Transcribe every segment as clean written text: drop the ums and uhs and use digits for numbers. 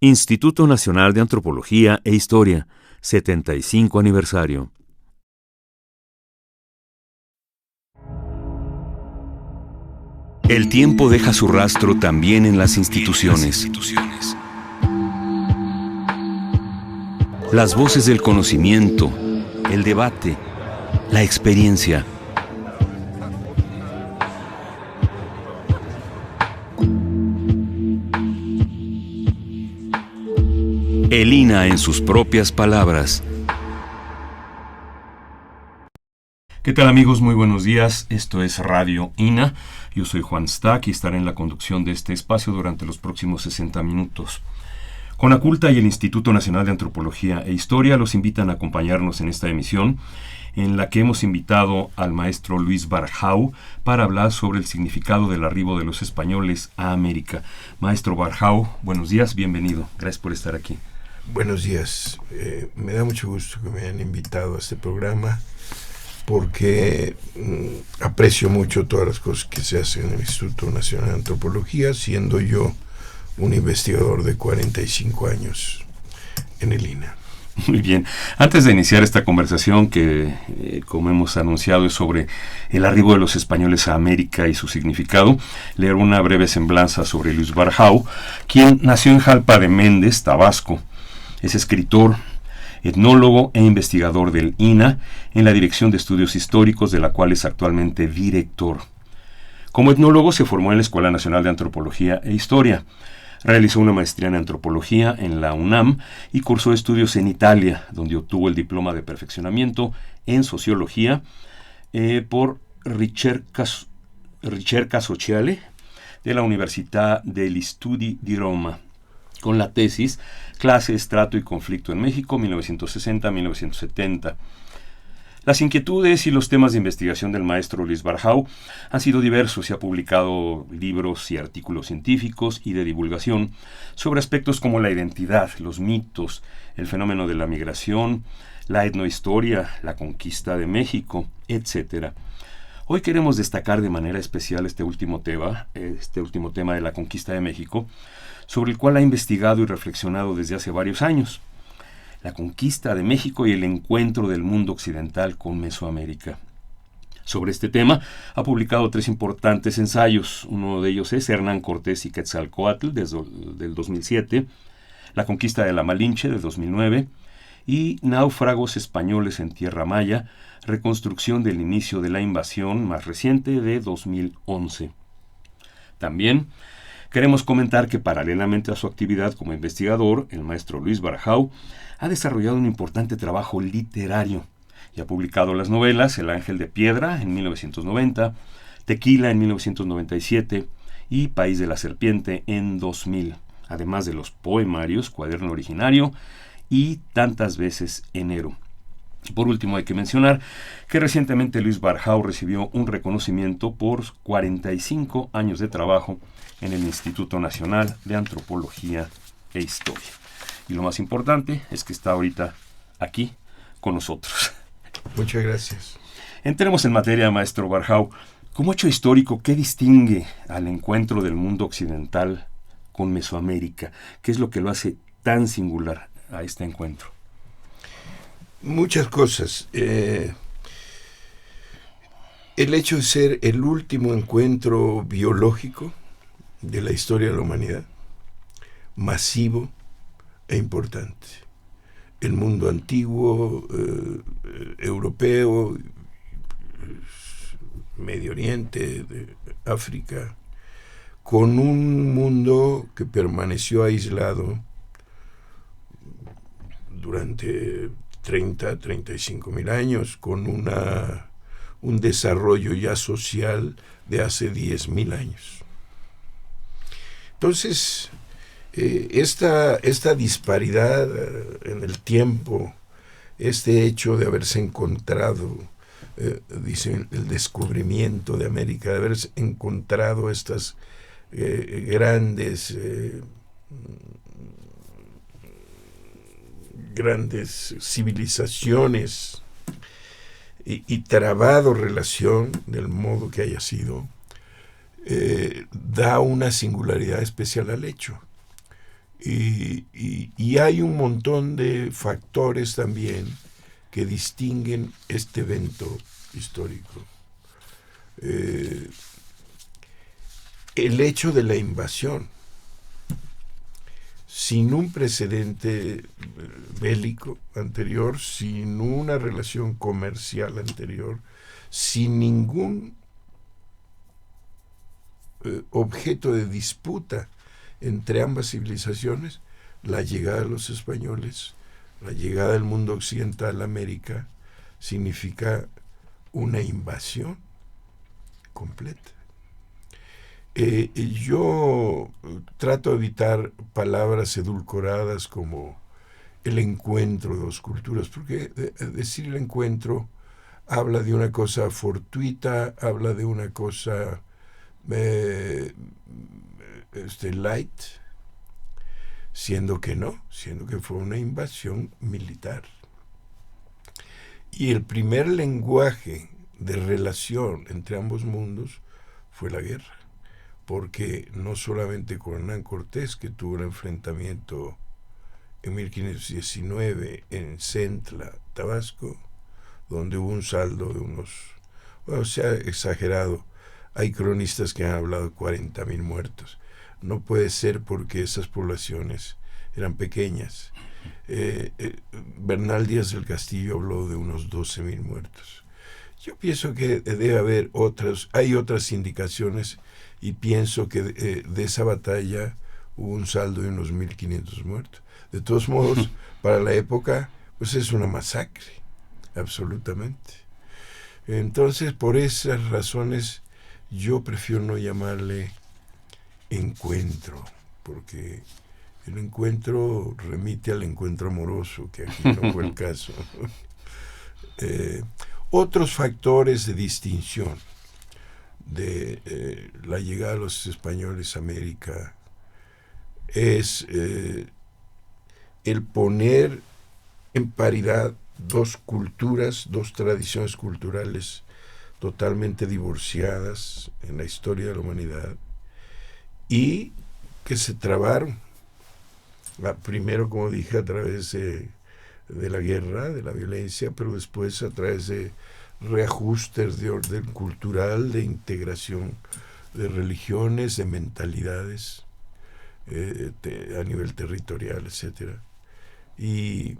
Instituto Nacional de Antropología e Historia, 75 aniversario. El tiempo deja su rastro también en las instituciones. Las voces del conocimiento, el debate, la experiencia. El INA en sus propias palabras. ¿Qué tal, amigos? Muy buenos días. Esto es Radio INA. Yo soy Juan Stack y estaré en la conducción de este espacio durante los próximos 60 minutos. Conaculta y el Instituto Nacional de Antropología e Historia los invitan a acompañarnos en esta emisión, en la que hemos invitado al maestro Luis Barjau para hablar sobre el significado del arribo de los españoles a América. Maestro Barjau, buenos días, bienvenido. Gracias por estar aquí. Buenos días. Me da mucho gusto que me hayan invitado a este programa porque aprecio mucho todas las cosas que se hacen en el Instituto Nacional de Antropología, siendo yo un investigador de 45 años en el INA. Muy bien. Antes de iniciar esta conversación que, como hemos anunciado, es sobre el arribo de los españoles a América y su significado, leer una breve semblanza sobre Luis Barjau, quien nació en Jalpa de Méndez, Tabasco. Es escritor, etnólogo e investigador del INA en la Dirección de Estudios Históricos, de la cual es actualmente director. Como etnólogo se formó en la Escuela Nacional de Antropología e Historia. Realizó una maestría en antropología en la UNAM y cursó estudios en Italia, donde obtuvo el diploma de perfeccionamiento en sociología por Ricerca Sociale de la Università degli Studi di Roma, con la tesis Clase, Estrato y Conflicto en México, 1960-1970. Las inquietudes y los temas de investigación del maestro Luis Barjau han sido diversos y ha publicado libros y artículos científicos y de divulgación sobre aspectos como la identidad, los mitos, el fenómeno de la migración, la etnohistoria, la conquista de México, etc. Hoy queremos destacar de manera especial este último tema de la conquista de México, sobre el cual ha investigado y reflexionado desde hace varios años. La conquista de México y el encuentro del mundo occidental con Mesoamérica. Sobre este tema ha publicado 3 importantes ensayos. Uno de ellos es Hernán Cortés y Quetzalcóatl, del 2007, La conquista de la Malinche, de 2009, y Náufragos españoles en Tierra Maya, reconstrucción del inicio de la invasión más reciente, de 2011. También queremos comentar que paralelamente a su actividad como investigador, el maestro Luis Barjau ha desarrollado un importante trabajo literario y ha publicado las novelas El Ángel de Piedra en 1990, Tequila en 1997 y País de la Serpiente en 2000, además de los poemarios Cuaderno Originario y Tantas veces Enero. Por último, hay que mencionar que recientemente Luis Barjau recibió un reconocimiento por 45 años de trabajo en el Instituto Nacional de Antropología e Historia. Y lo más importante es que está ahorita aquí con nosotros. Muchas gracias. Entremos en materia, maestro Barjau. Como hecho histórico, ¿qué distingue al encuentro del mundo occidental con Mesoamérica? ¿Qué es lo que lo hace tan singular a este encuentro? Muchas cosas. El hecho de ser el último encuentro biológico de la historia de la humanidad, masivo e importante. El mundo antiguo, europeo, Medio Oriente, África, con un mundo que permaneció aislado durante 35 mil años, con un desarrollo ya social de hace 10,000 años. Entonces, esta disparidad en el tiempo, este hecho de haberse encontrado, dicen, el descubrimiento de América, de haberse encontrado estas grandes civilizaciones y trabado relación del modo que haya sido, da una singularidad especial al hecho. Y hay un montón de factores también que distinguen este evento histórico. El hecho de la invasión, sin un precedente bélico anterior, sin una relación comercial anterior, sin ningún objeto de disputa entre ambas civilizaciones, la llegada de los españoles, la llegada del mundo occidental a América, significa una invasión completa. Yo trato de evitar palabras edulcoradas como el encuentro de dos culturas, porque decir el encuentro habla de una cosa fortuita, habla de una cosa light, siendo que no, siendo que fue una invasión militar. Y el primer lenguaje de relación entre ambos mundos fue la guerra, porque no solamente con Hernán Cortés, que tuvo un enfrentamiento en 1519 en Centla, Tabasco, donde hubo un saldo de unos, bueno, se ha exagerado, hay cronistas que han hablado de 40,000 muertos. No puede ser porque esas poblaciones eran pequeñas. Bernal Díaz del Castillo habló de unos 12,000 muertos. Yo pienso que debe haber hay otras indicaciones, y pienso que de esa batalla hubo un saldo de unos 1,500 muertos. De todos modos, para la época, pues es una masacre, absolutamente. Entonces, por esas razones, yo prefiero no llamarle encuentro, porque el encuentro remite al encuentro amoroso, que aquí no fue el caso. Otros factores de distinción de la llegada de los españoles a América es el poner en paridad dos culturas, dos tradiciones culturales totalmente divorciadas en la historia de la humanidad, y que se trabaron, primero, como dije, a través de la guerra, de la violencia, pero después a través de reajustes de orden cultural, de integración de religiones, de mentalidades a nivel territorial, etc. Y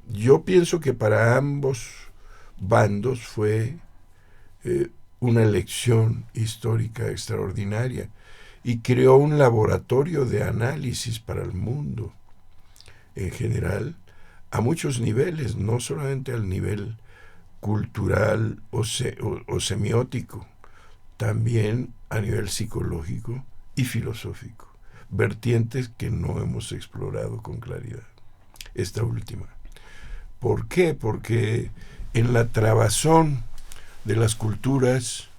yo pienso que para ambos bandos fue una lección histórica extraordinaria, y creó un laboratorio de análisis para el mundo en general, a muchos niveles, no solamente al nivel cultural o semiótico, también a nivel psicológico y filosófico, vertientes que no hemos explorado con claridad. Esta última. ¿Por qué? Porque en la trabazón de las culturas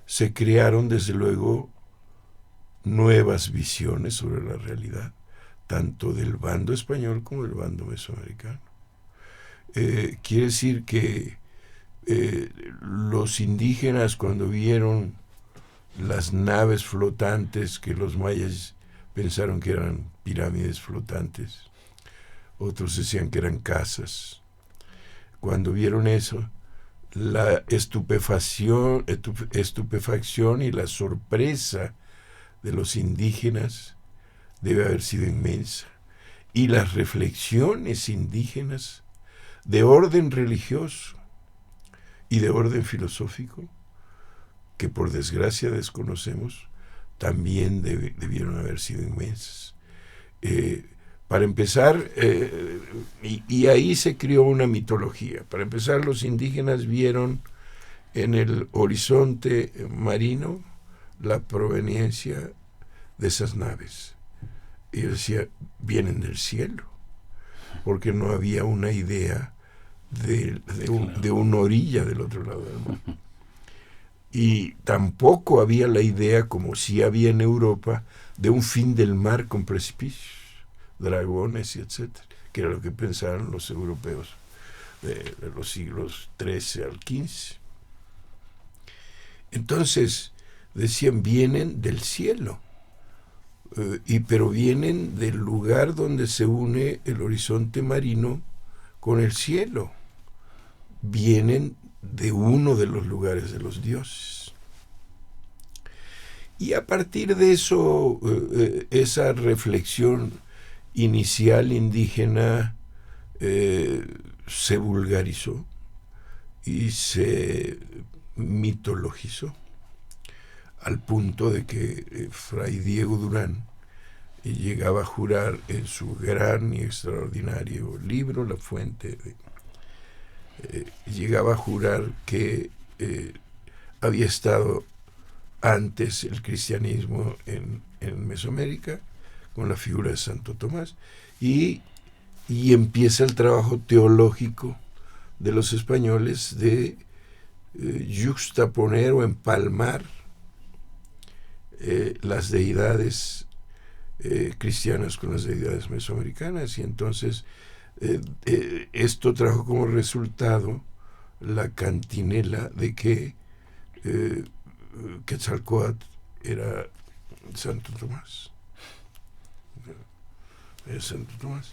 se crearon, desde luego, nuevas visiones sobre la realidad, tanto del bando español como del bando mesoamericano. Quiere decir que los indígenas, cuando vieron las naves flotantes, que los mayas pensaron que eran pirámides flotantes, otros decían que eran casas, cuando vieron eso, la estupefacción y la sorpresa de los indígenas debe haber sido inmensa, y las reflexiones indígenas de orden religioso y de orden filosófico, que por desgracia desconocemos, también debieron haber sido inmensas. Para empezar, y ahí se creó una mitología. Para empezar, los indígenas vieron en el horizonte marino la proveniencia de esas naves. Y yo decía, vienen del cielo, porque no había una idea de una orilla del otro lado del mar. Y tampoco había la idea, como sí había en Europa, de un fin del mar con precipicios, dragones y etcétera, que era lo que pensaban los europeos de los siglos XIII al XV. Entonces decían, vienen del cielo, pero vienen del lugar donde se une el horizonte marino con el cielo. Vienen de uno de los lugares de los dioses. Y a partir de eso, esa reflexión inicial indígena se vulgarizó y se mitologizó, al punto de que Fray Diego Durán llegaba a jurar en su gran y extraordinario libro, La Fuente, llegaba a jurar que había estado antes el cristianismo en Mesoamérica, con la figura de Santo Tomás, y empieza el trabajo teológico de los españoles de yuxtaponer o empalmar las deidades cristianas con las deidades mesoamericanas, y entonces esto trajo como resultado la cantinela de que Quetzalcóatl era Santo Tomás. Santo Tomás.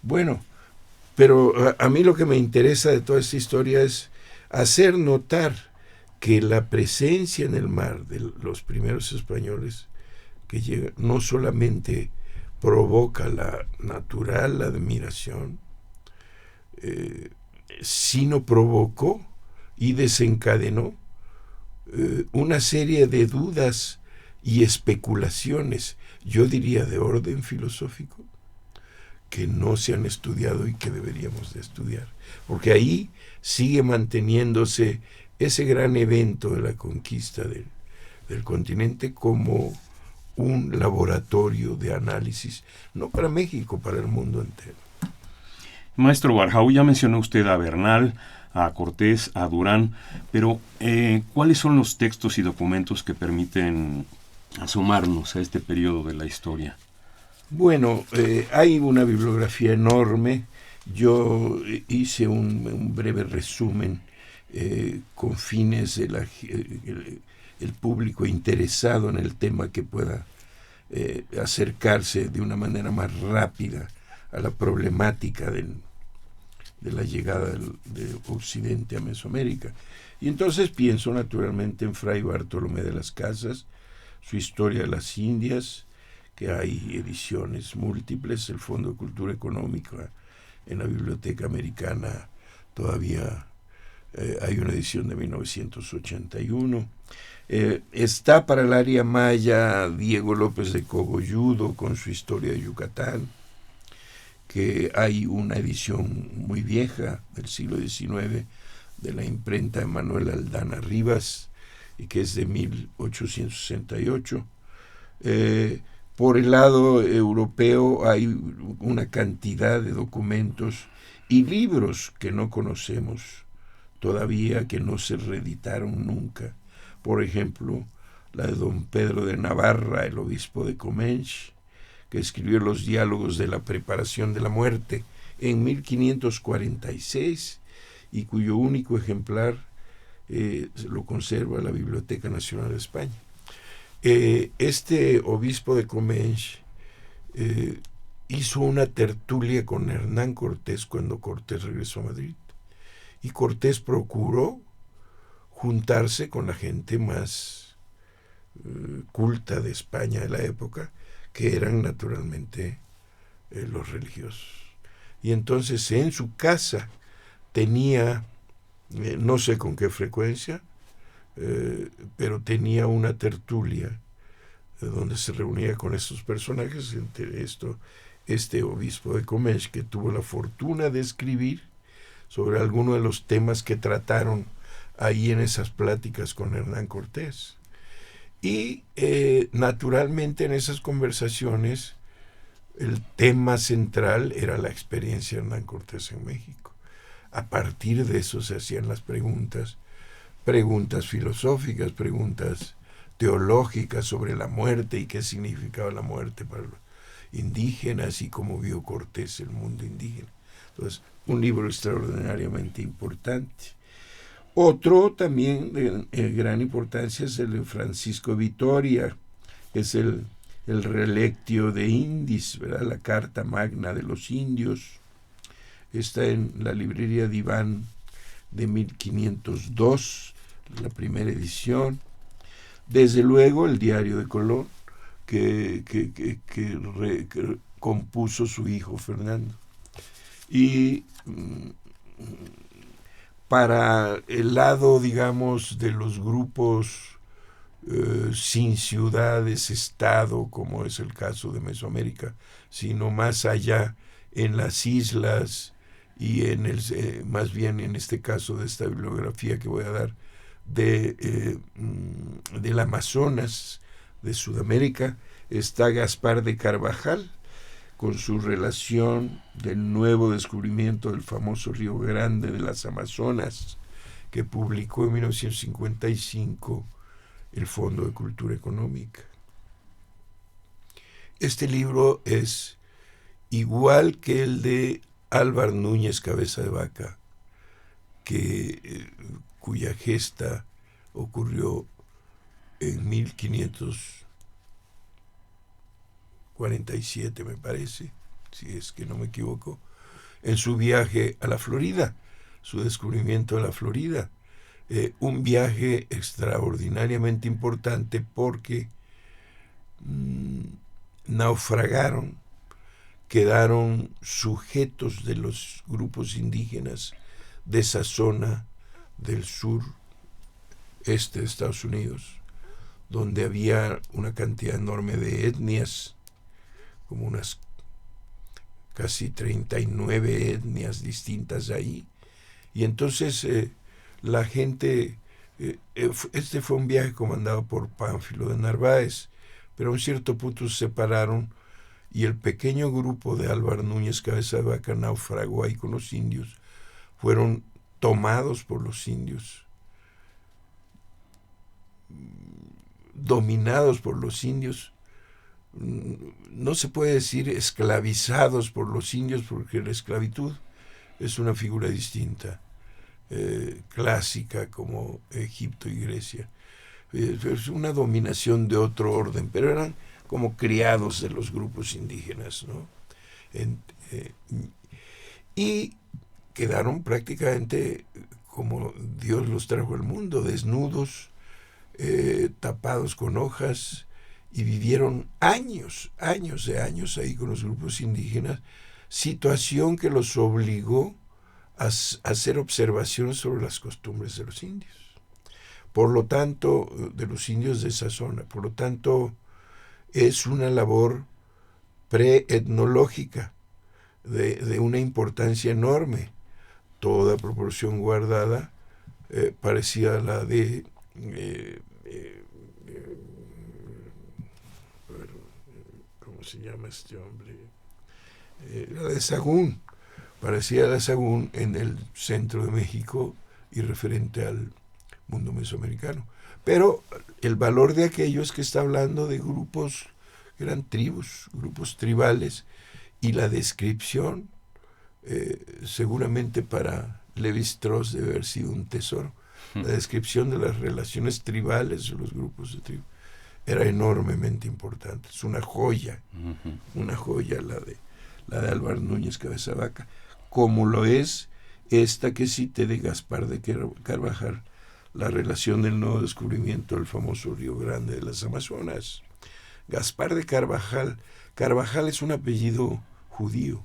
Bueno, pero a mí lo que me interesa de toda esta historia es hacer notar que la presencia en el mar de los primeros españoles que llegan no solamente provoca la natural admiración, sino provocó y desencadenó una serie de dudas y especulaciones, yo diría de orden filosófico, que no se han estudiado y que deberíamos de estudiar, porque ahí sigue manteniéndose ese gran evento de la conquista del continente como un laboratorio de análisis, no para México, para el mundo entero. Maestro Warhau, ya mencionó usted a Bernal, a Cortés, a Durán, pero ¿cuáles son los textos y documentos que permiten asomarnos a este periodo de la historia? Bueno, hay una bibliografía enorme. Yo hice un breve resumen con fines de el público interesado en el tema que pueda acercarse de una manera más rápida a la problemática de la llegada de Occidente a Mesoamérica. Y entonces pienso naturalmente en Fray Bartolomé de las Casas, su Historia de las Indias, que hay ediciones múltiples, el Fondo de Cultura Económica en la Biblioteca Americana todavía hay una edición de 1981. Está para el área maya Diego López de Cogolludo con su Historia de Yucatán, que hay una edición muy vieja del siglo XIX de la imprenta de Manuel Aldana Rivas, y que es de 1868. Por el lado europeo hay una cantidad de documentos y libros que no conocemos todavía, que no se reeditaron nunca. Por ejemplo, la de don Pedro de Navarra, el obispo de Comenge, que escribió los diálogos de la preparación de la muerte en 1546 y cuyo único ejemplar lo conserva la Biblioteca Nacional de España. Este obispo de Comenge hizo una tertulia con Hernán Cortés cuando Cortés regresó a Madrid, y Cortés procuró juntarse con la gente más culta de España de la época, que eran naturalmente los religiosos. Y entonces en su casa tenía, no sé con qué frecuencia, pero tenía una tertulia donde se reunía con estos personajes, entre esto este obispo de Comenge, que tuvo la fortuna de escribir sobre algunos de los temas que trataron ahí en esas pláticas con Hernán Cortés. Y naturalmente en esas conversaciones el tema central era la experiencia de Hernán Cortés en México. A partir de eso se hacían las preguntas filosóficas, preguntas teológicas sobre la muerte y qué significaba la muerte para los indígenas y cómo vio Cortés el mundo indígena. Entonces, un libro extraordinariamente importante. Otro también de gran importancia es el de Francisco Vitoria, es el el Relectio de Indis, ¿verdad? La Carta Magna de los Indios. Está en la librería Diván de 1502, la primera edición. Desde luego el Diario de Colón, que compuso su hijo Fernando. Y para el lado, digamos, de los grupos sin ciudades, estado, como es el caso de Mesoamérica, sino más allá en las islas y en más bien en este caso de esta bibliografía que voy a dar del Amazonas de Sudamérica, está Gaspar de Carvajal, con su relación del nuevo descubrimiento del famoso Río Grande de las Amazonas, que publicó en 1955 el Fondo de Cultura Económica. Este libro es igual que el de Álvar Núñez Cabeza de Vaca, cuya gesta ocurrió en 1547, me parece, si es que no me equivoco, en su viaje a la Florida, su descubrimiento de la Florida. Un viaje extraordinariamente importante porque naufragaron, quedaron sujetos de los grupos indígenas de esa zona del sur este de Estados Unidos, donde había una cantidad enorme de etnias, como unas casi 39 etnias distintas ahí. Y entonces la gente, este fue un viaje comandado por Pánfilo de Narváez, pero a un cierto punto se separaron y el pequeño grupo de Álvar Núñez Cabeza de Vaca naufragó ahí con los indios, fueron tomados por los indios, dominados por los indios, no se puede decir esclavizados por los indios, porque la esclavitud es una figura distinta, clásica como Egipto y Grecia. Es una dominación de otro orden, pero eran como criados de los grupos indígenas, ¿no? Y quedaron prácticamente como Dios los trajo al mundo, desnudos, tapados con hojas, y vivieron años de años ahí con los grupos indígenas, situación que los obligó a hacer observaciones sobre las costumbres de los indios. Por lo tanto, de los indios de esa zona, por lo tanto, es una labor preetnológica de una importancia enorme, toda proporción guardada, parecida a la de ¿cómo se llama este hombre? La de Sahagún, parecida a la de Sahagún en el centro de México y referente al mundo mesoamericano. Pero el valor de aquello es que está hablando de grupos que eran tribus, grupos tribales, y la descripción seguramente para Lévi-Strauss debe haber sido un tesoro. La descripción de las relaciones tribales de los grupos de tribu era enormemente importante. Es una joya la de Álvar Núñez Cabeza de Vaca, como lo es esta que cité de Gaspar de Carvajal, la relación del nuevo descubrimiento del famoso Río Grande de las Amazonas. Gaspar de Carvajal es un apellido judío,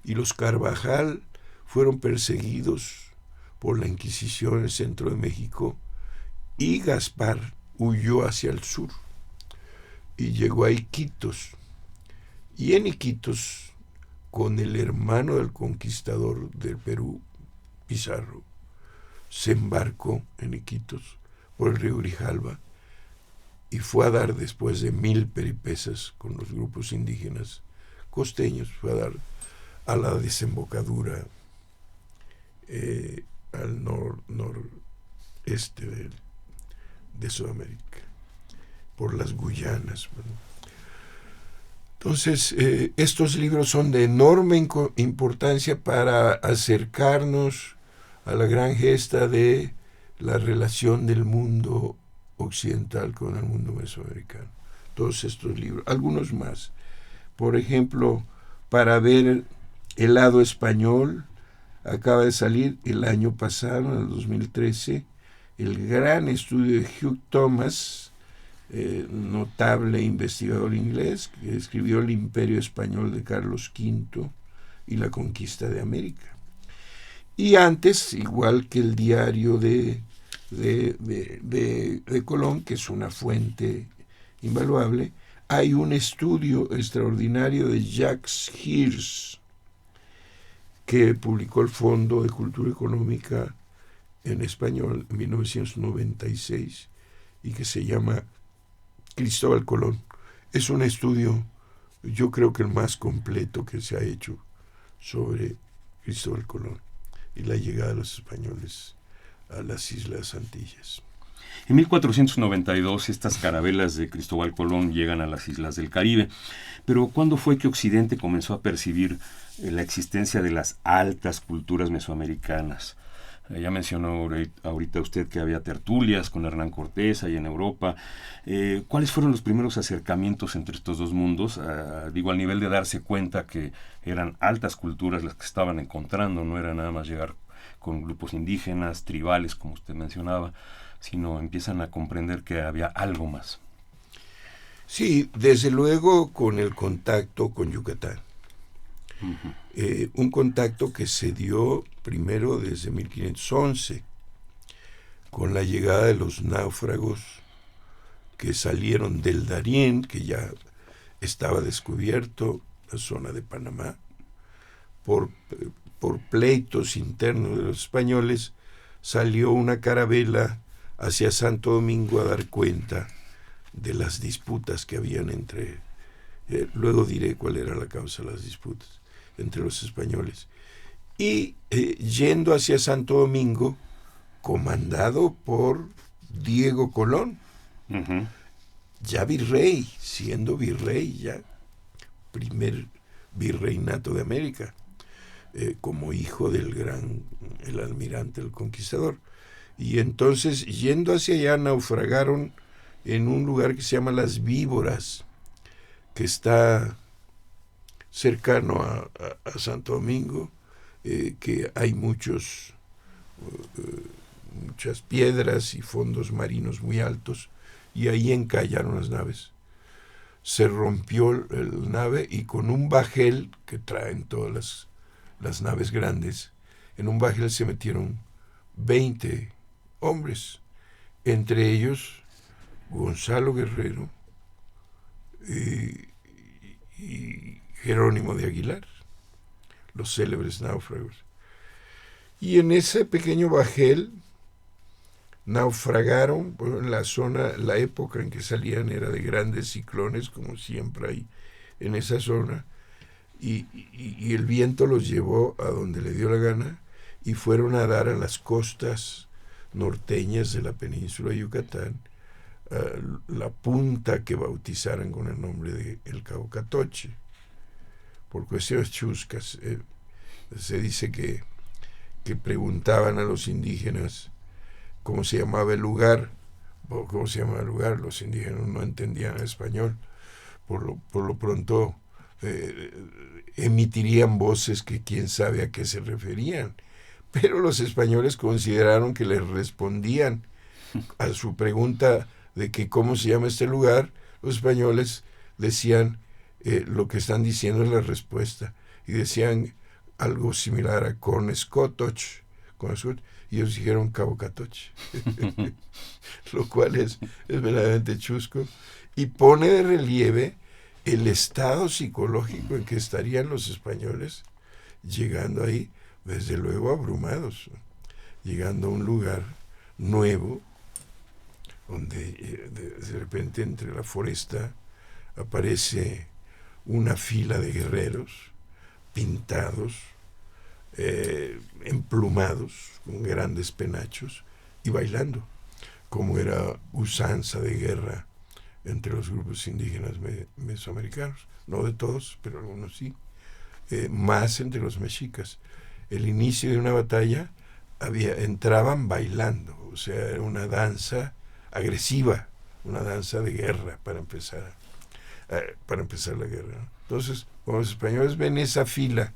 y los Carvajal fueron perseguidos por la Inquisición en el centro de México, y Gaspar huyó hacia el sur y llegó a Iquitos, y en Iquitos, con el hermano del conquistador del Perú, Pizarro, se embarcó en Iquitos por el río Grijalva y fue a dar, después de 1000 peripecias con los grupos indígenas costeños, fue a dar a la desembocadura al noreste de Sudamérica, por las Guyanas. Bueno. Entonces, estos libros son de enorme importancia para acercarnos a la gran gesta de la relación del mundo occidental con el mundo mesoamericano. todos estos libros, algunos más. Por ejemplo, para ver el lado español, acaba de salir el año pasado, en el 2013, el gran estudio de Hugh Thomas, notable investigador inglés, que escribió El Imperio Español de Carlos V y la conquista de América. Y antes, igual que el diario de Colón, que es una fuente invaluable, hay un estudio extraordinario de Jacques Hirsch, que publicó el Fondo de Cultura Económica en español en 1996 y que se llama Cristóbal Colón. Es un estudio, yo creo que el más completo que se ha hecho sobre Cristóbal Colón y la llegada de los españoles a las Islas Antillas. En 1492 estas carabelas de Cristóbal Colón llegan a las islas del Caribe, pero ¿cuándo fue que Occidente comenzó a percibir la existencia de las altas culturas mesoamericanas? Ya mencionó ahorita usted que había tertulias con Hernán Cortés ahí en Europa. ¿Cuáles fueron los primeros acercamientos entre estos dos mundos? Digo, al nivel de darse cuenta que eran altas culturas las que estaban encontrando, no era nada más llegar con grupos indígenas, tribales, como usted mencionaba, sino empiezan a comprender que había algo más. Sí, desde luego con el contacto con Yucatán. Un contacto que se dio primero desde 1511, con la llegada de los náufragos que salieron del Darién, que ya estaba descubierto, la zona de Panamá, por pleitos internos de los españoles, salió una carabela hacia Santo Domingo a dar cuenta de las disputas que habían entre, luego diré cuál era la causa de las disputas entre los españoles, y yendo hacia Santo Domingo, comandado por Diego Colón, ya virrey, siendo virrey ya, primer virreinato de América, como hijo del el almirante, el conquistador. Y entonces, yendo hacia allá, naufragaron en un lugar que se llama Las Víboras, que está cercano a Santo Domingo, que hay muchas piedras y fondos marinos muy altos, y ahí encallaron las naves. Se rompió el nave y con un bajel que traen todas las naves grandes, en un bajel se metieron 20 hombres, entre ellos Gonzalo Guerrero y Jerónimo de Aguilar, los célebres náufragos. Y en ese pequeño bajel naufragaron, bueno, en la zona, la época en que salían era de grandes ciclones, como siempre hay en esa zona, y el viento los llevó a donde le dio la gana, y fueron a dar a las costas norteñas de la península de Yucatán, la punta que bautizaran con el nombre de El Cabo Catoche. Por cuestiones chuscas, se dice que preguntaban a los indígenas cómo se llamaba el lugar, los indígenas no entendían español, por lo pronto emitirían voces que quién sabe a qué se referían, pero los españoles consideraron que les respondían a su pregunta de que cómo se llama este lugar. Los españoles decían, lo que están diciendo es la respuesta, y decían algo similar a Cornescotoch, y ellos dijeron Cabo Catoche, lo cual es verdaderamente chusco, y pone de relieve el estado psicológico en que estarían los españoles llegando ahí, desde luego abrumados, llegando a un lugar nuevo, donde de repente entre la foresta aparece una fila de guerreros pintados, emplumados, con grandes penachos, y bailando, como era usanza de guerra entre los grupos indígenas mesoamericanos, no de todos, pero algunos sí, más entre los mexicas. El inicio de una batalla entraban bailando, o sea, era una danza agresiva, una danza de guerra para empezar para empezar la guerra, ¿no? Entonces, cuando los españoles ven esa fila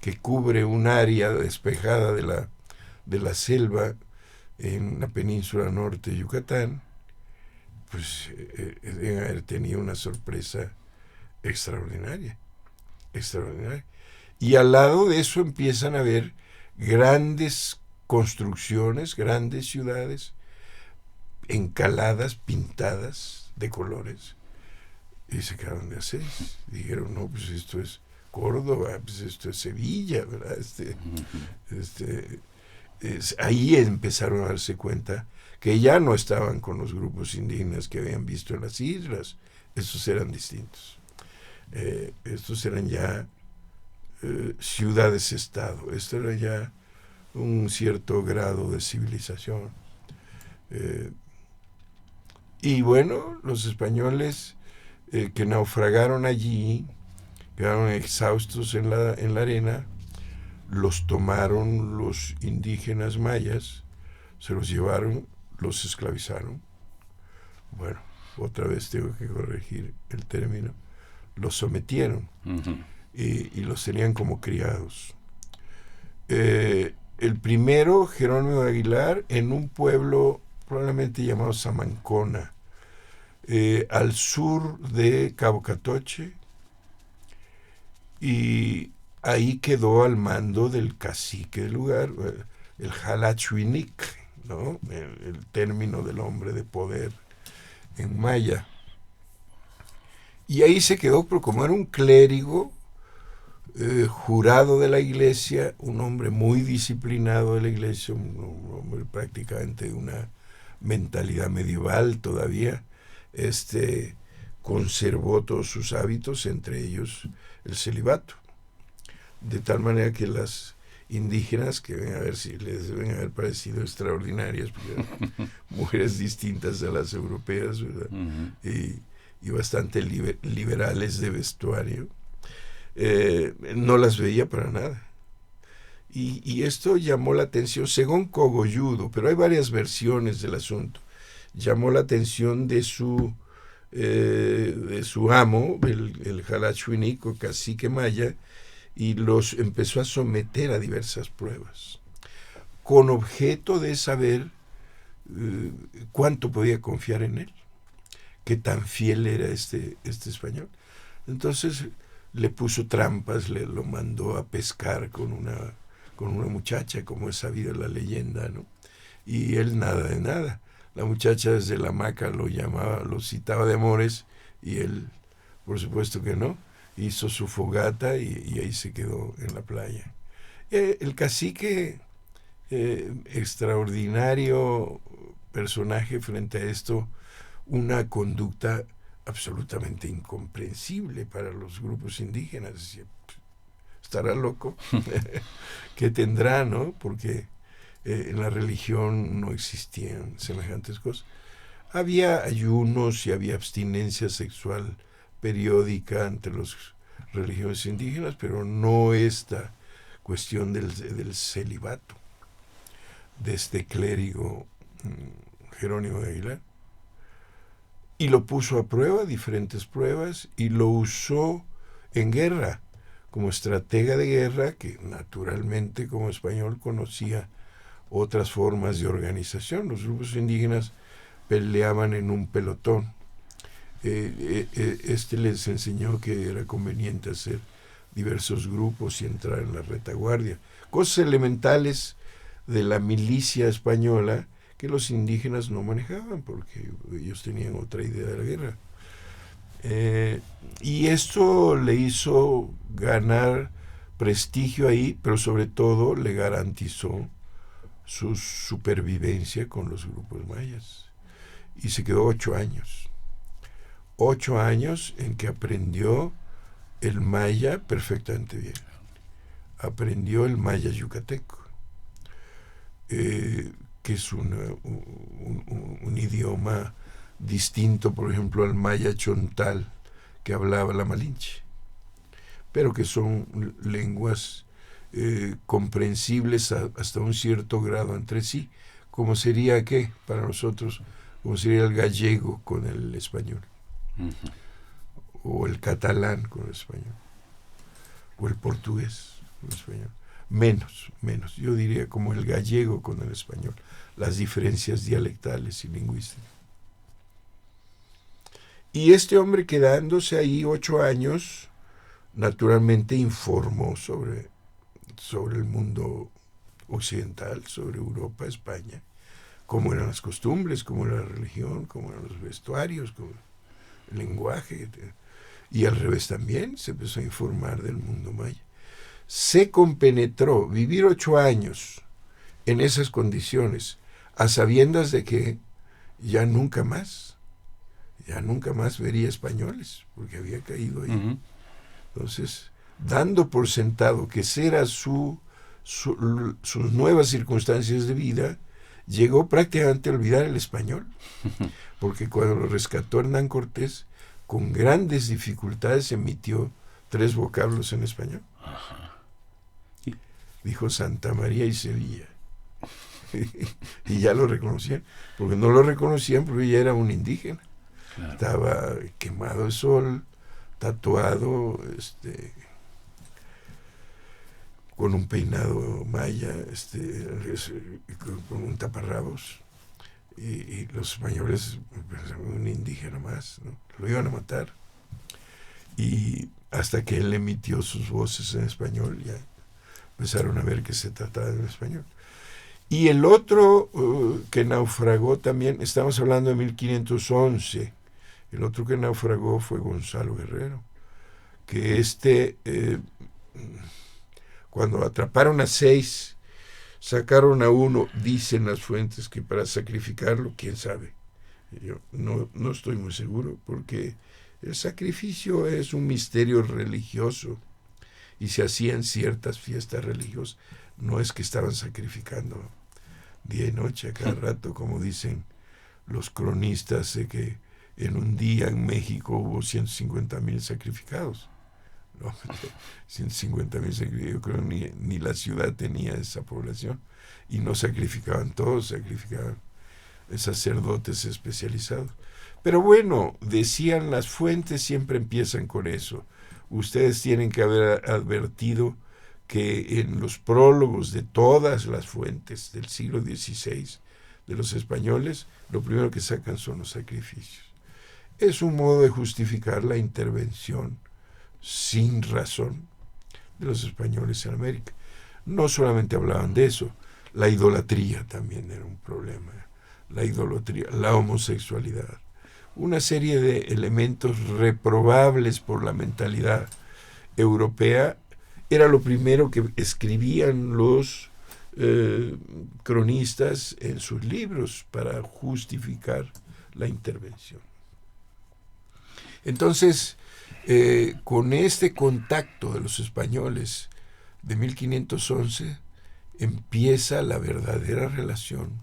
que cubre un área despejada de la selva en la península norte de Yucatán, pues deben haber tenido una sorpresa extraordinaria. Y al lado de eso empiezan a ver grandes construcciones, grandes ciudades, encaladas, pintadas de colores, y se quedaron de hacer. Dijeron, no, pues esto es Córdoba, pues esto es Sevilla, ¿verdad? Ahí empezaron a darse cuenta que ya no estaban con los grupos indígenas que habían visto en las islas. Estos eran distintos. Estos eran ya ciudades-estado. Esto era ya un cierto grado de civilización. Y bueno, los españoles que naufragaron allí, quedaron exhaustos en la arena, los tomaron los indígenas mayas, se los llevaron, los esclavizaron. Bueno, otra vez tengo que corregir el término. Los sometieron y los tenían como criados. El primero, Jerónimo de Aguilar, en un pueblo probablemente llamado Samancona, al sur de Cabo Catoche, y ahí quedó al mando del cacique del lugar, el Jalachuinic, ¿no? El término del hombre de poder en maya. Y ahí se quedó, pero como era un clérigo, jurado de la iglesia, un hombre muy disciplinado de la iglesia, un hombre prácticamente de una mentalidad medieval todavía, conservó todos sus hábitos, entre ellos el celibato. De tal manera que las indígenas, que ven a ver si les deben haber parecido extraordinarias, porque eran mujeres distintas a las europeas, ¿verdad? Y bastante liberales de vestuario, no las veía para nada. Y esto llamó la atención, según Cogolludo, pero hay varias versiones del asunto, llamó la atención de su amo, el Jalachuinico, cacique maya, y los empezó a someter a diversas pruebas, con objeto de saber cuánto podía confiar en él, qué tan fiel era este español. Entonces le puso trampas, lo mandó a pescar con una muchacha, como es sabido la leyenda, ¿no? Y él nada de nada. La muchacha desde la hamaca lo citaba de amores, y él, por supuesto que no, hizo su fogata y ahí se quedó en la playa. El cacique, extraordinario personaje frente a esto, una conducta absolutamente incomprensible para los grupos indígenas. Decía, estará loco, ¿qué tendrá, no? Porque en la religión no existían semejantes cosas. Había ayunos y había abstinencia sexual periódica entre las religiones indígenas, pero no esta cuestión del celibato de este clérigo Jerónimo de Aguilar. Y lo puso a prueba, diferentes pruebas, y lo usó en guerra, como estratega de guerra, que naturalmente como español conocía otras formas de organización. Los grupos indígenas peleaban en un pelotón. Les enseñó que era conveniente hacer diversos grupos y entrar en la retaguardia. Cosas elementales de la milicia española que los indígenas no manejaban, porque ellos tenían otra idea de la guerra. Y esto le hizo ganar prestigio ahí, pero sobre todo le garantizó su supervivencia con los grupos mayas. Y se quedó 8 años. 8 años en que aprendió el maya perfectamente bien. Aprendió el maya yucateco, que es un idioma distinto, por ejemplo, al maya chontal que hablaba la Malinche, pero que son lenguas comprensibles hasta un cierto grado entre sí, como sería, ¿qué? Para nosotros, como sería el gallego con el español. o el catalán con el español, o el portugués con el español. Menos, yo diría como el gallego con el español, las diferencias dialectales y lingüísticas. Y este hombre, quedándose ahí 8 años, naturalmente informó sobre el mundo occidental, sobre Europa, España, cómo eran las costumbres, cómo era la religión, cómo eran los vestuarios, cómo el lenguaje. Y al revés también se empezó a informar del mundo maya. Se compenetró, vivir 8 años en esas condiciones, a sabiendas de que ya nunca más vería españoles, porque había caído ahí. Uh-huh. Entonces, dando por sentado que era sus nuevas circunstancias de vida, llegó prácticamente a olvidar el español, porque cuando lo rescató Hernán Cortés, con grandes dificultades emitió 3 vocablos en español. Uh-huh. Dijo Santa María y Sevilla. Y ya lo reconocían, porque no lo reconocían porque ya era un indígena. Claro. Estaba quemado de sol, tatuado, con un peinado maya, con un taparrabos, y los españoles, un indígena más, ¿no? Lo iban a matar. Y hasta que él emitió sus voces en español, ya empezaron a ver que se trataba en español. Y el otro que naufragó también, estamos hablando de 1511, el otro que naufragó fue Gonzalo Guerrero, que cuando atraparon a 6, sacaron a 1, dicen las fuentes que para sacrificarlo, quién sabe. Yo no estoy muy seguro, porque el sacrificio es un misterio religioso, y se hacían ciertas fiestas religiosas. No es que estaban sacrificando día y noche a cada rato, como dicen los cronistas, de que en un día en México hubo 150,000 sacrificados. No, 150,000 sacrificados, yo creo que ni la ciudad tenía esa población, y no sacrificaban todos, sacrificaban sacerdotes especializados. Pero bueno, decían las fuentes, siempre empiezan con eso. Ustedes tienen que haber advertido que en los prólogos de todas las fuentes del siglo XVI de los españoles, lo primero que sacan son los sacrificios. Es un modo de justificar la intervención sin razón de los españoles en América. No solamente hablaban de eso, la idolatría también era un problema. La idolatría, la homosexualidad, una serie de elementos reprobables por la mentalidad europea, era lo primero que escribían los cronistas en sus libros para justificar la intervención. Entonces, con este contacto de los españoles de 1511, empieza la verdadera relación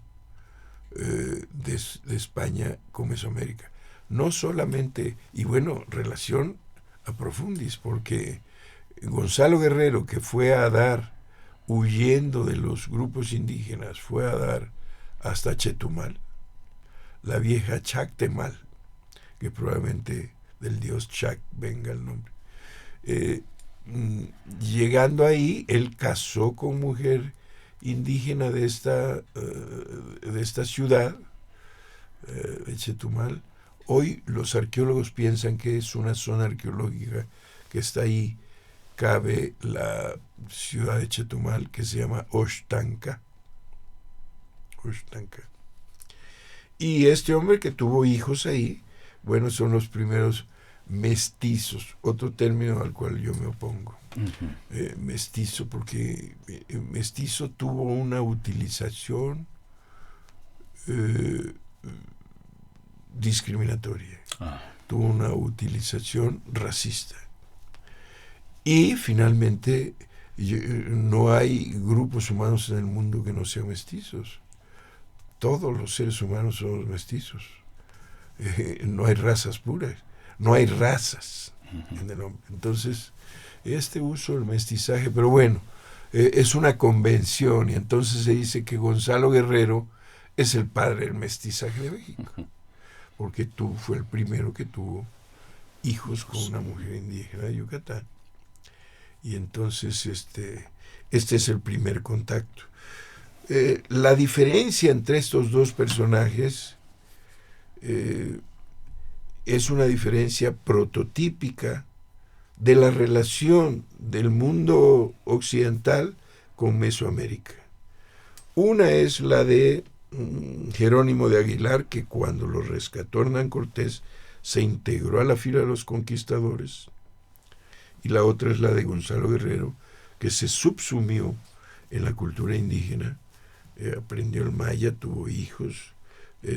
de España con Mesoamérica. No solamente, y bueno, relación a profundis, porque Gonzalo Guerrero, que fue a dar, huyendo de los grupos indígenas, fue a dar hasta Chetumal, la vieja Chactemal, que probablemente del dios Chac venga el nombre. Llegando ahí, él casó con mujer indígena de esta ciudad, de Chetumal. Hoy los arqueólogos piensan que es una zona arqueológica que está ahí. Cabe la ciudad de Chetumal, que se llama Oxtanca. Y este hombre que tuvo hijos ahí, bueno, son los primeros mestizos, otro término al cual yo me opongo. Uh-huh. Mestizo, porque mestizo tuvo una utilización discriminatoria, tuvo una utilización racista. Y finalmente, no hay grupos humanos en el mundo que no sean mestizos. Todos los seres humanos somos mestizos. No hay razas puras, no hay razas en el hombre. Entonces, este uso del mestizaje, pero bueno, es una convención, y entonces se dice que Gonzalo Guerrero es el padre del mestizaje de México, porque fue el primero que tuvo hijos con una mujer indígena de Yucatán. Y entonces este es el primer contacto. La diferencia entre estos dos personajes es una diferencia prototípica de la relación del mundo occidental con Mesoamérica. Una es la de Jerónimo de Aguilar, que cuando lo rescató Hernán Cortés se integró a la fila de los conquistadores, y la otra es la de Gonzalo Guerrero, que se subsumió en la cultura indígena, aprendió el maya, tuvo hijos,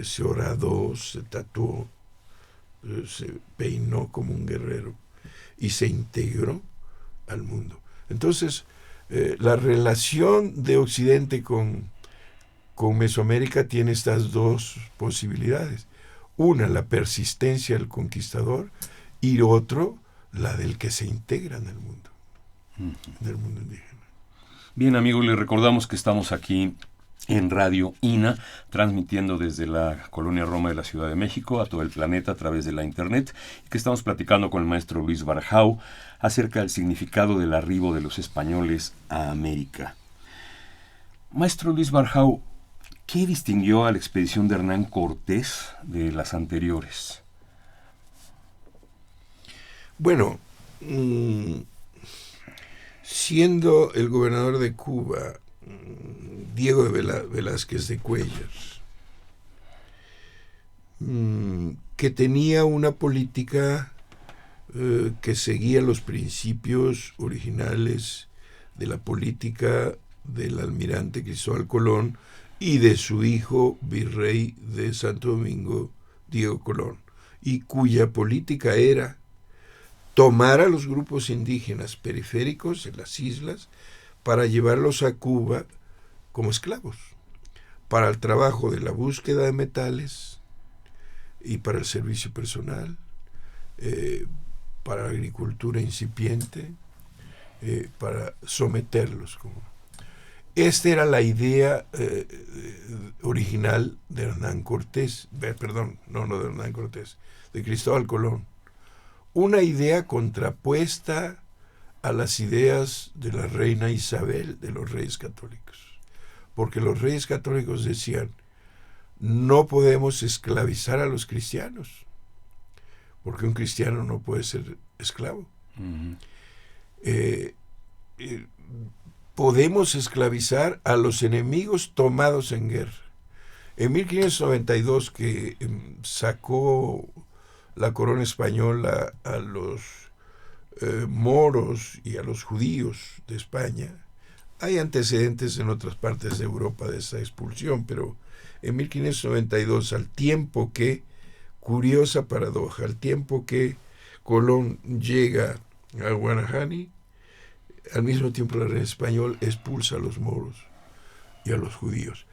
se horadó, se tatuó, se peinó como un guerrero y se integró al mundo. Entonces, la relación de Occidente con Mesoamérica tiene estas dos posibilidades. Una, la persistencia del conquistador, y otro, la del que se integra en el mundo, del mundo indígena. Bien, amigos, les recordamos que estamos aquí en Radio INA, transmitiendo desde la Colonia Roma de la Ciudad de México a todo el planeta a través de la Internet, y que estamos platicando con el maestro Luis Barjau acerca del significado del arribo de los españoles a América. Maestro Luis Barjau, ¿qué distinguió a la expedición de Hernán Cortés de las anteriores? Bueno, siendo el gobernador de Cuba Diego de Velázquez de Cuéllar, que tenía una política que seguía los principios originales de la política del almirante Cristóbal Colón y de su hijo virrey de Santo Domingo, Diego Colón, y cuya política era tomar a los grupos indígenas periféricos en las islas para llevarlos a Cuba como esclavos, para el trabajo de la búsqueda de metales y para el servicio personal, para la agricultura incipiente, para someterlos. Esta era la idea original de Hernán Cortés, de Hernán Cortés, de Cristóbal Colón. Una idea contrapuesta a las ideas de la reina Isabel, de los reyes católicos. Porque los reyes católicos decían, no podemos esclavizar a los cristianos, porque un cristiano no puede ser esclavo. Podemos esclavizar a los enemigos tomados en guerra. En 1592, que sacó la corona española a los moros y a los judíos de España, hay antecedentes en otras partes de Europa de esa expulsión, pero en 1592, al tiempo que, curiosa paradoja, al tiempo que Colón llega a Guanahani, al mismo tiempo el rey español expulsa a los moros y a los judíos.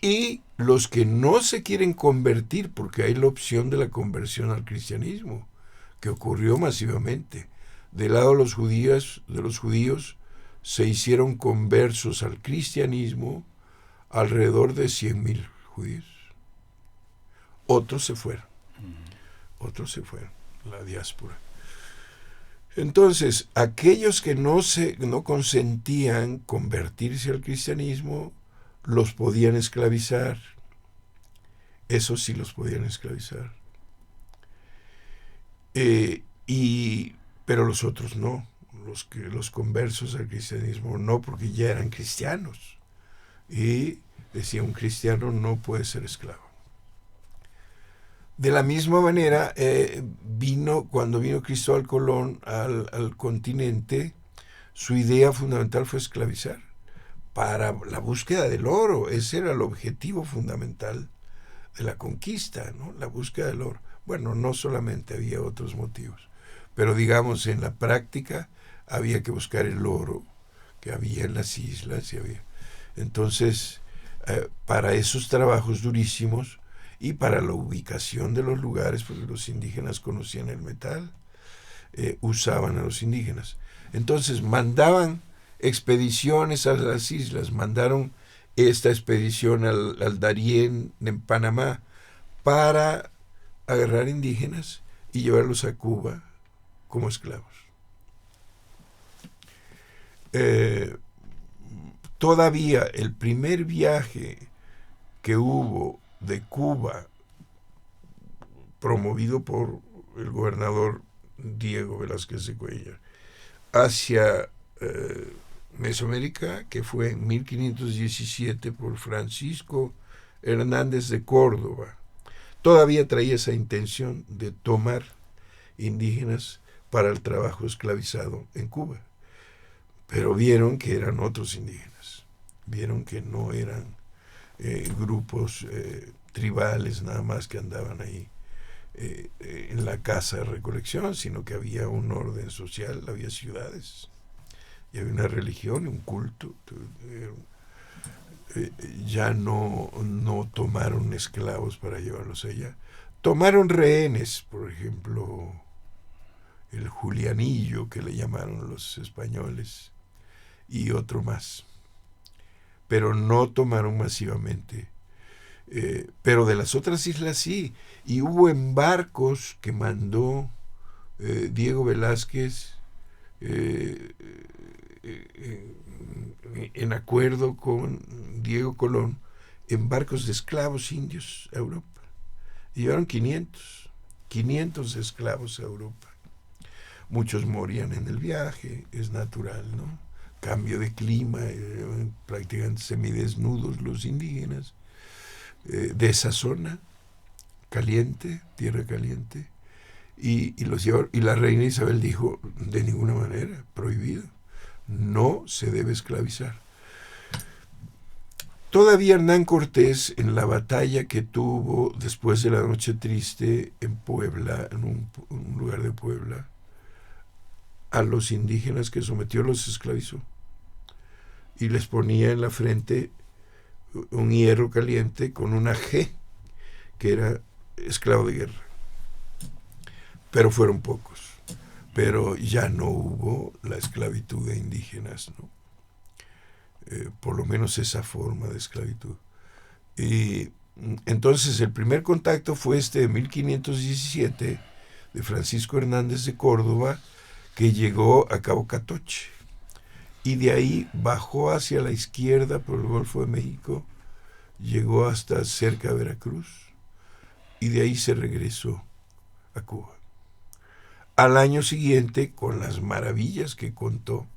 Y los que no se quieren convertir, porque hay la opción de la conversión al cristianismo, que ocurrió masivamente. Del lado de los judíos se hicieron conversos al cristianismo alrededor de 100,000 judíos. Otros se fueron, la diáspora. Entonces, aquellos que no consentían convertirse al cristianismo, los podían esclavizar. Eso sí los podían esclavizar. Pero los otros no. Los conversos al cristianismo no, porque ya eran cristianos. Y decía, un cristiano no puede ser esclavo. De la misma manera, cuando vino Cristóbal Colón al continente, su idea fundamental fue esclavizar para la búsqueda del oro. Ese era el objetivo fundamental de la conquista, ¿no? La búsqueda del oro. Bueno, no solamente había otros motivos, pero digamos, en la práctica había que buscar el oro que había en las islas. Entonces, para esos trabajos durísimos y para la ubicación de los lugares, porque los indígenas conocían el metal, usaban a los indígenas. Entonces mandaban expediciones a las islas, mandaron esta expedición al Darién en Panamá para agarrar indígenas y llevarlos a Cuba como esclavos. Todavía el primer viaje que hubo de Cuba, promovido por el gobernador Diego Velázquez de Cuéllar, hacia Mesoamérica, que fue en 1517 por Francisco Hernández de Córdoba, todavía traía esa intención de tomar indígenas para el trabajo esclavizado en Cuba. Pero vieron que eran otros indígenas, vieron que no eran grupos tribales nada más que andaban ahí en la casa de recolección, sino que había un orden social, había ciudades, y había una religión, un culto. Ya no tomaron esclavos para llevarlos allá. Tomaron rehenes, por ejemplo, el Julianillo, que le llamaron los españoles, y otro más. Pero no tomaron masivamente. Pero de las otras islas sí. Y hubo embarcos que mandó Diego Velázquez en acuerdo con Diego Colón, embarcos de esclavos indios a Europa. Y llevaron 500 esclavos a Europa. Muchos morían en el viaje, es natural, ¿no? Cambio de clima, prácticamente semidesnudos los indígenas de esa zona caliente, tierra caliente, y los llevaron, y la reina Isabel dijo, de ninguna manera, prohibido, no se debe esclavizar. Todavía Hernán Cortés, en la batalla que tuvo después de la Noche Triste en Puebla, en un lugar de Puebla, a los indígenas que sometió los esclavizó y les ponía en la frente un hierro caliente con una G, que era esclavo de guerra. Pero fueron pocos. Pero ya no hubo la esclavitud de indígenas, ¿no? Por lo menos esa forma de esclavitud. Y entonces el primer contacto fue de 1517 de Francisco Hernández de Córdoba, que llegó a Cabo Catoche, y de ahí bajó hacia la izquierda por el Golfo de México, llegó hasta cerca de Veracruz, y de ahí se regresó a Cuba. Al año siguiente, con las maravillas que contó,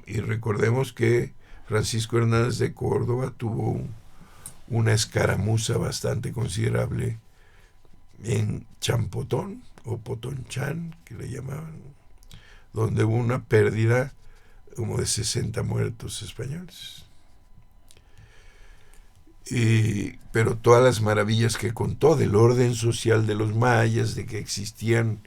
y recordemos que Francisco Hernández de Córdoba tuvo una escaramuza bastante considerable en Champotón, o Potonchán, que le llamaban, donde hubo una pérdida como de 60 muertos españoles. Pero todas las maravillas que contó del orden social de los mayas, de que existían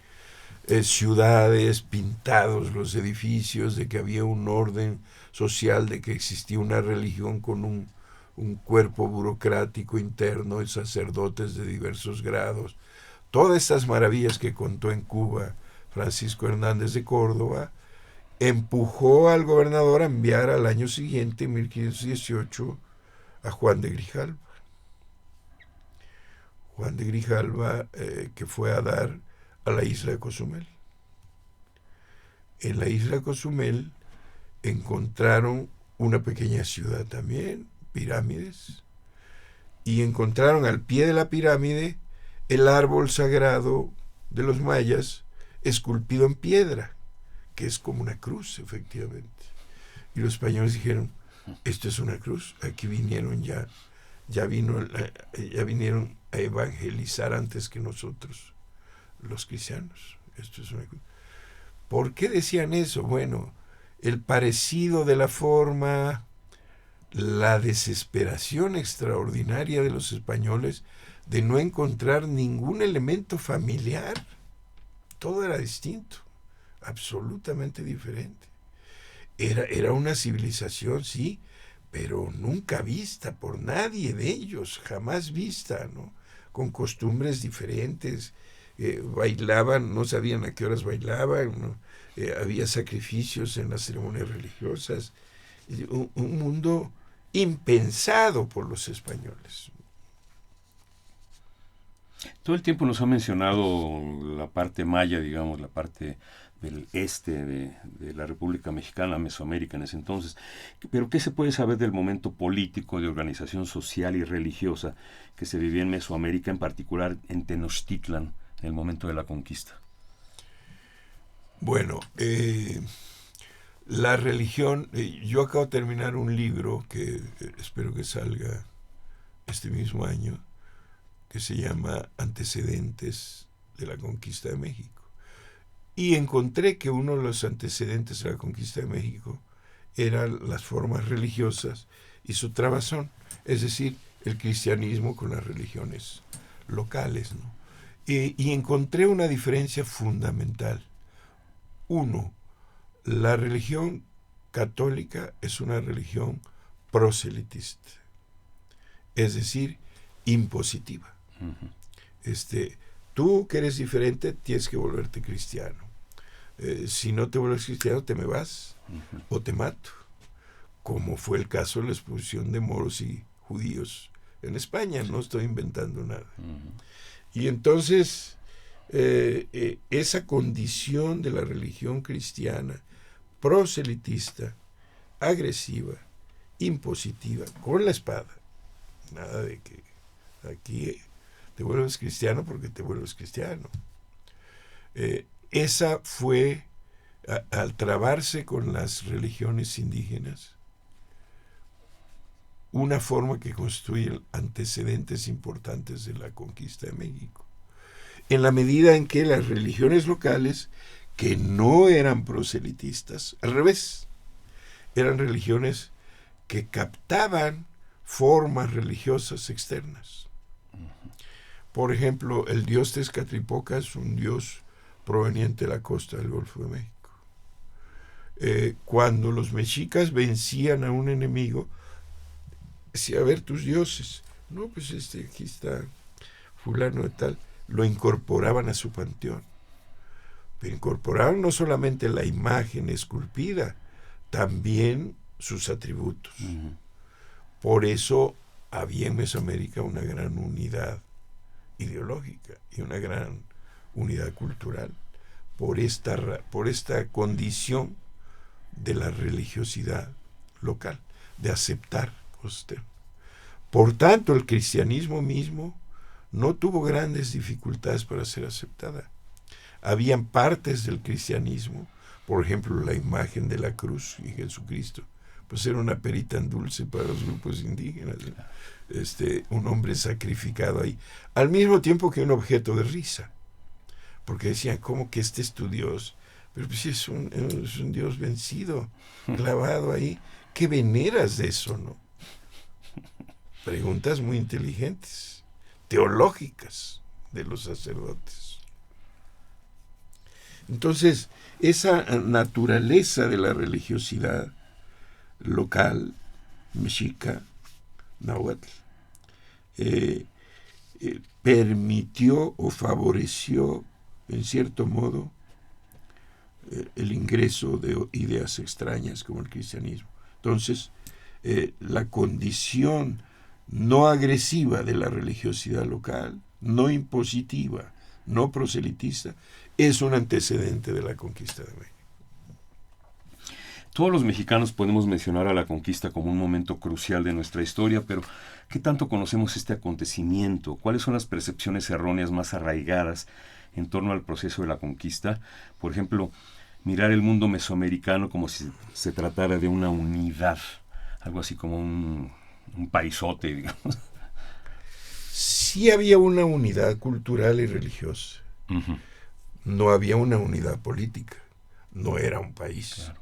ciudades, pintados los edificios, de que había un orden social, de que existía una religión con un cuerpo burocrático interno, de sacerdotes de diversos grados. Todas estas maravillas que contó en Cuba Francisco Hernández de Córdoba empujó al gobernador a enviar al año siguiente, en 1518, a Juan de Grijalva. Juan de Grijalva, que fue a dar a la isla de Cozumel. En la isla de Cozumel encontraron una pequeña ciudad también, pirámides, y encontraron al pie de la pirámide el árbol sagrado de los mayas esculpido en piedra, que es como una cruz, efectivamente. Y los españoles dijeron, esto es una cruz, aquí vinieron ya vinieron a evangelizar antes que nosotros, los cristianos. Esto es una cruz. ¿Por qué decían eso? Bueno, el parecido de la forma, la desesperación extraordinaria de los españoles de no encontrar ningún elemento familiar. Todo era distinto, absolutamente diferente. Era una civilización, sí, pero nunca vista por nadie de ellos, jamás vista, ¿no? Con costumbres diferentes, bailaban, no sabían a qué horas bailaban, ¿no? Había sacrificios en las ceremonias religiosas, un mundo impensado por los españoles. Todo el tiempo nos ha mencionado la parte maya, digamos, la parte del este de la República Mexicana, Mesoamérica en ese entonces. Pero ¿qué se puede saber del momento político, de organización social y religiosa que se vivía en Mesoamérica, en particular en Tenochtitlan, en el momento de la conquista? Bueno, la religión, yo acabo de terminar un libro que espero que salga este mismo año, que se llama Antecedentes de la Conquista de México. Y encontré que uno de los antecedentes de la Conquista de México eran las formas religiosas y su trabazón, es decir, el cristianismo con las religiones locales, ¿no? Y encontré una diferencia fundamental. Uno, la religión católica es una religión proselitista, es decir, impositiva. Tú que eres diferente tienes que volverte cristiano. Si no te vuelves cristiano te me vas o te mato, como fue el caso de la expulsión de moros y judíos en España. No estoy inventando nada. Y entonces esa condición de la religión cristiana proselitista, agresiva, impositiva, con la espada, nada de que aquí te vuelves cristiano porque te vuelves cristiano. Esa fue, al trabarse con las religiones indígenas, una forma que construye antecedentes importantes de la conquista de México. En la medida en que las religiones locales, que no eran proselitistas, al revés, eran religiones que captaban formas religiosas externas. Por ejemplo, el dios Tezcatlipoca es un dios proveniente de la costa del Golfo de México. Cuando los mexicas vencían a un enemigo, decía, a ver, tus dioses. No, pues aquí está fulano de tal. Lo incorporaban a su panteón. Pero incorporaban no solamente la imagen esculpida, también sus atributos. Por eso había en Mesoamérica una gran unidad ideológica y una gran unidad cultural por esta condición de la religiosidad local, de aceptar usted. Por tanto, el cristianismo mismo no tuvo grandes dificultades para ser aceptada. Habían partes del cristianismo, por ejemplo, la imagen de la cruz y Jesucristo, pues era una perita en dulce para los grupos indígenas, un hombre sacrificado ahí, al mismo tiempo que un objeto de risa, porque decían, ¿cómo que este es tu Dios? Pero pues es un Dios vencido, clavado ahí. ¿Qué veneras de eso, no? Preguntas muy inteligentes, teológicas de los sacerdotes. Entonces, esa naturaleza de la religiosidad local, mexica, náhuatl, permitió o favoreció, en cierto modo, el ingreso de ideas extrañas como el cristianismo. Entonces, la condición no agresiva de la religiosidad local, no impositiva, no proselitista, es un antecedente de la conquista de México. Todos los mexicanos podemos mencionar a la conquista como un momento crucial de nuestra historia, pero ¿qué tanto conocemos este acontecimiento? ¿Cuáles son las percepciones erróneas más arraigadas en torno al proceso de la conquista? Por ejemplo, mirar el mundo mesoamericano como si se tratara de una unidad, algo así como un paisote, digamos. Sí había una unidad cultural y religiosa. No había una unidad política. No era un país. Claro.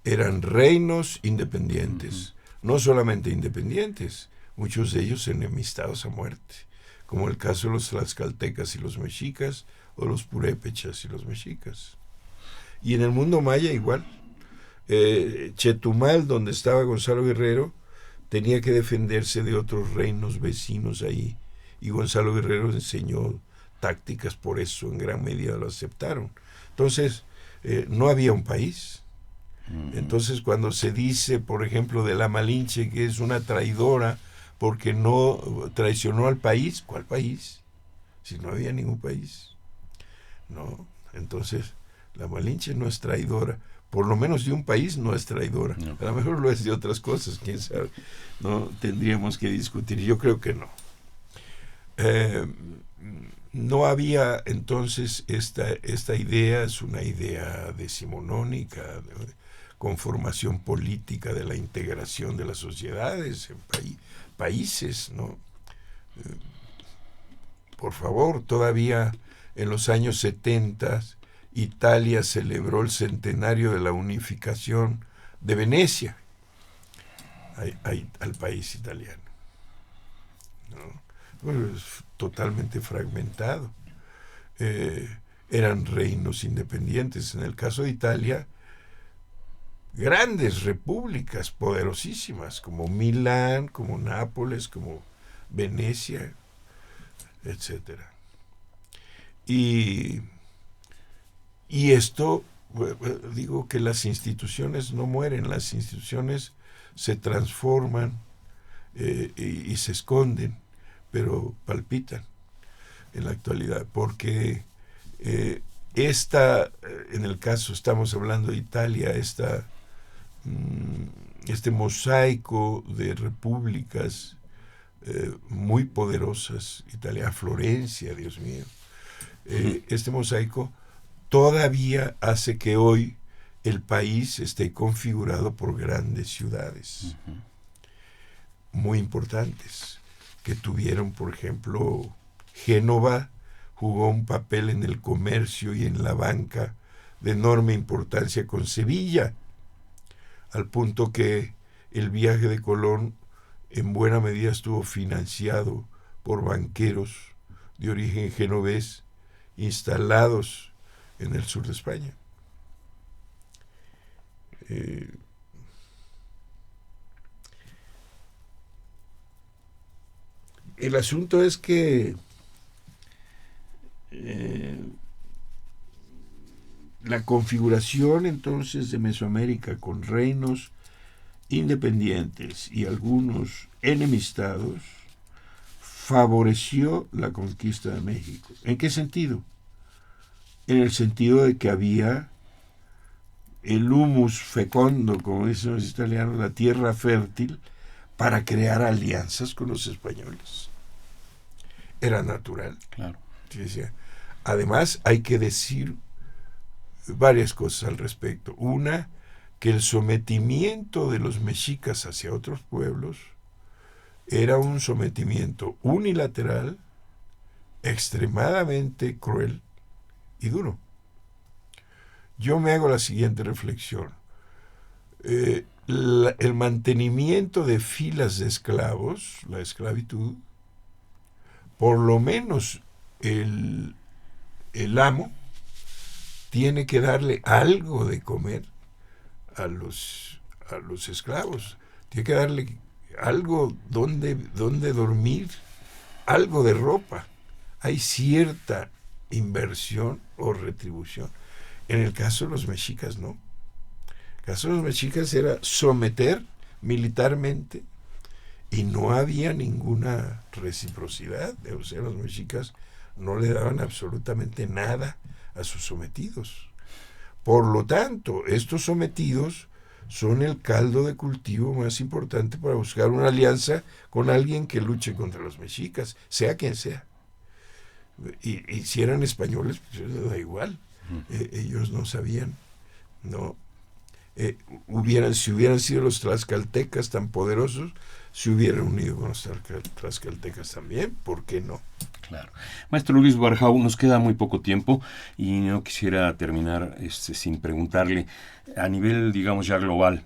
Eran reinos independientes. No solamente independientes, muchos de ellos enemistados a muerte, como el caso de los tlaxcaltecas y los mexicas, o los purépechas y los mexicas. Y en el mundo maya igual. Chetumal, donde estaba Gonzalo Guerrero, tenía que defenderse de otros reinos vecinos ahí, y Gonzalo Guerrero enseñó tácticas, por eso en gran medida lo aceptaron. Entonces, no había un país. Entonces, cuando se dice, por ejemplo, de la Malinche que es una traidora porque no traicionó al país, ¿cuál país? si no había ningún país. No, entonces la Malinche no es traidora, por lo menos de un país no es traidora. No. A lo mejor lo es de otras cosas, quién sabe. No tendríamos que discutir. Yo creo que no. No había entonces esta idea, es una idea decimonónica, de conformación política de la integración de las sociedades en países, ¿no? Por favor, todavía en los años 70 Italia celebró el centenario de la unificación de Venecia al país italiano, ¿no? Bueno, es totalmente fragmentado. Eran reinos independientes. En el caso de Italia, grandes repúblicas poderosísimas, como Milán, como Nápoles, como Venecia, etcétera. Y esto, digo que las instituciones no mueren, las instituciones se transforman y se esconden, pero palpitan en la actualidad, porque en el caso, estamos hablando de Italia, este mosaico de repúblicas muy poderosas, Italia, Florencia, Dios mío, este mosaico todavía hace que hoy el país esté configurado por grandes ciudades muy importantes, que tuvieron, por ejemplo, Génova jugó un papel en el comercio y en la banca de enorme importancia con Sevilla, al punto que el viaje de Colón en buena medida estuvo financiado por banqueros de origen genovés instalados en el sur de España. El asunto es que la configuración entonces de Mesoamérica con reinos independientes y algunos enemistados favoreció la conquista de México. ¿En qué sentido? En el sentido de que había el humus fecondo, como dicen los italianos, la tierra fértil, para crear alianzas con los españoles. Era natural. Claro. Sí. Además, hay que decir varias cosas al respecto. Una, que el sometimiento de los mexicas hacia otros pueblos era un sometimiento unilateral, extremadamente cruel y duro. Yo me hago la siguiente reflexión. El mantenimiento de filas de esclavos, la esclavitud, por lo menos el amo tiene que darle algo de comer a los esclavos, tiene que darle algo donde dormir, algo de ropa. Hay cierta inversión o retribución. En el caso de los mexicas, no. El caso de los mexicas era someter militarmente y no había ninguna reciprocidad. O sea, los mexicas no le daban absolutamente nada a sus sometidos. Por lo tanto, estos sometidos son el caldo de cultivo más importante para buscar una alianza con alguien que luche contra los mexicas, sea quien sea. Y si eran españoles, pues les da igual. Ellos no sabían, no. Si hubieran sido los tlaxcaltecas tan poderosos, se hubieran unido con los tlaxcaltecas también, ¿por qué no? Claro. Maestro Luis Barjau, nos queda muy poco tiempo y no quisiera terminar sin preguntarle, a nivel, digamos, ya global,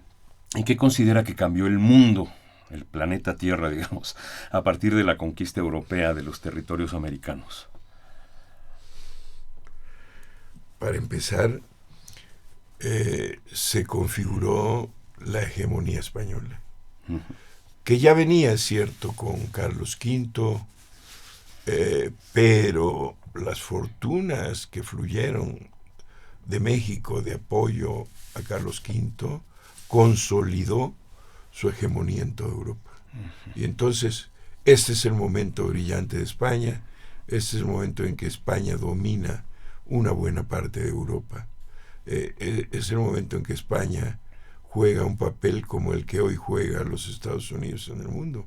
¿en qué considera que cambió el mundo, el planeta Tierra, digamos, a partir de la conquista europea de los territorios americanos? Para empezar, se configuró la hegemonía española, que ya venía, cierto, con Carlos V, pero las fortunas que fluyeron de México de apoyo a Carlos V consolidó su hegemonía en toda Europa. Y entonces, este es el momento brillante de España. Este es el momento en que España domina una buena parte de Europa. Es el momento en que España juega un papel como el que hoy juega los Estados Unidos en el mundo.